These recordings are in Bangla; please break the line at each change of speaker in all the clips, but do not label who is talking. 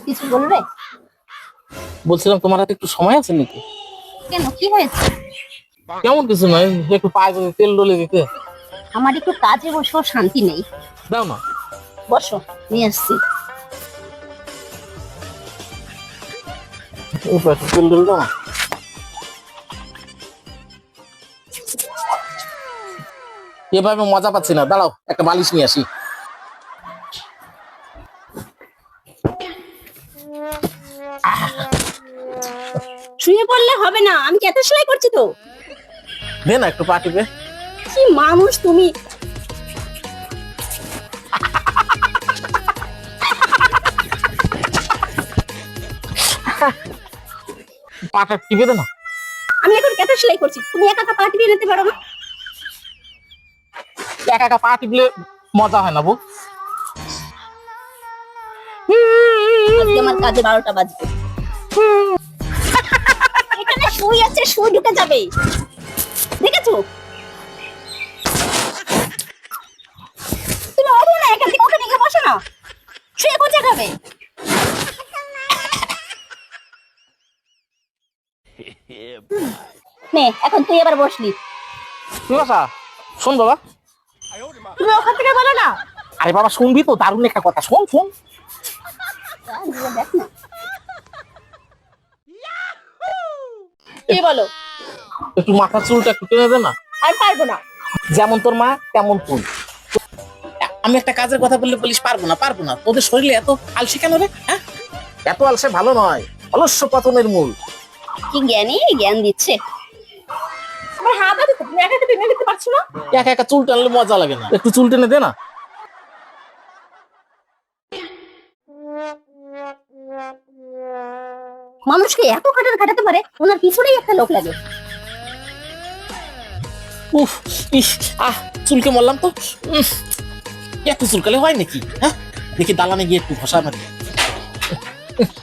কিছু বলবে?
বলছিলাম তোমার হাতে একটু সময় আছে নাকি?
কেন, কি হয়েছে?
কেমন কিছু নয়, একটু পায়ে যদি তেল ডলে দিতে।
আমার একটু কাজে বসেও শান্তি নেই।
দাও না।
বসো, নিয়ে আসছি।
তেল ডলে দাও না। এভাবে মজা পাচ্ছি না, দাঁড়াও একটা বালিশ নিয়ে আসি।
শুয়ে পড়লে হবে না, আমি কেটে সেলাই করছি তো।
দে না একটু পা টিপে।
কি মানুষ তুমি!
পাটা টিপে দে না।
আমি এখন কেটে সেলাই করছি, তুমি একা একা পা টিপে নিতে পারো না?
একা একা পা টিপলে মজা হয় না বউ।
আজকে আমার কাজে 12টা বাজবে। এখানে সুই আছে, সুই ঢুকে যাবে, দেখেছো? তুমি ওঠো না, এখান থেকে ওখানে গিয়ে বসো না। শুয়ে কোথায় খাবে? নে, এখন তুই এবার বসলি।
ঠিক আছে, শোন বাবা।
তুমি ওখান থেকে বলো না।
আরে বাবা শুনবি তো, দারুণ একটা কথা, শোন শোন।
দেখ না, কি বলো?
একটু মাথার চুলটা একটু টেনে দে না।
আমি পারবো না।
যেমন তোর মা তেমন তুই। আমি একটা কাজের কথা বললে বলিস পারবো না পারবো না, তোদের শরীরে এত আলসে কেন রে? হ্যাঁ, এত আলসে ভালো নয়, অলস্য পতনের মূল।
কি জ্ঞানী জ্ঞান দিচ্ছে। আমার হাত আছে, তুমি একা একা টেনে দিতে পারছো না।
একা একা চুল টানলে মজা লাগে না, একটু চুল টেনে দে না।
মানুষকে এত খাটাতে পারে, ওনার পিছনেই একটা লোক লাগে।
উফ, ইস, চুলকে মরলাম তো। এত চুলকালে হয় নাকি? হ্যাঁ, দেখি দালানে গিয়ে একটু ঘষা মারি।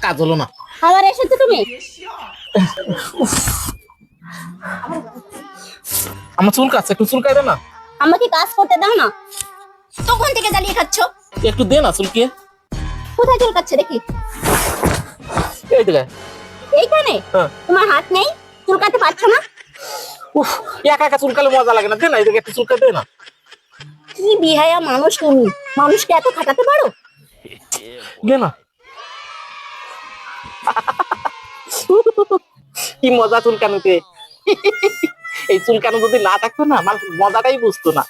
কাজ হলো না।
আবার এসেছো তুমি।
আমার চুল কাছে একটু চুলকাই দে না।
আমাকে কাজ করতে দাও না, তখন থেকে জ্বালিয়ে খাচ্ছ।
একটু দে না চুলকিয়ে।
কোথায় চুলকাচ্ছে দেখি?
এই দিকে।
এইখানে?
হ্যাঁ।
তোমার হাত নেই, চুলকাতে পারছো না?
উফ, একা একা চুলকালে মজা লাগে না, দে না এদিকে একটু চুলকাই দে না।
কি বিহায়া মানুষ তুমি, মানুষকে এত খাটাতে পারো?
দে না। কি মজা চুলকানোতে। এই চুলকানো যদি না থাকতো না, মানুষ মজাটাই বুঝতো না।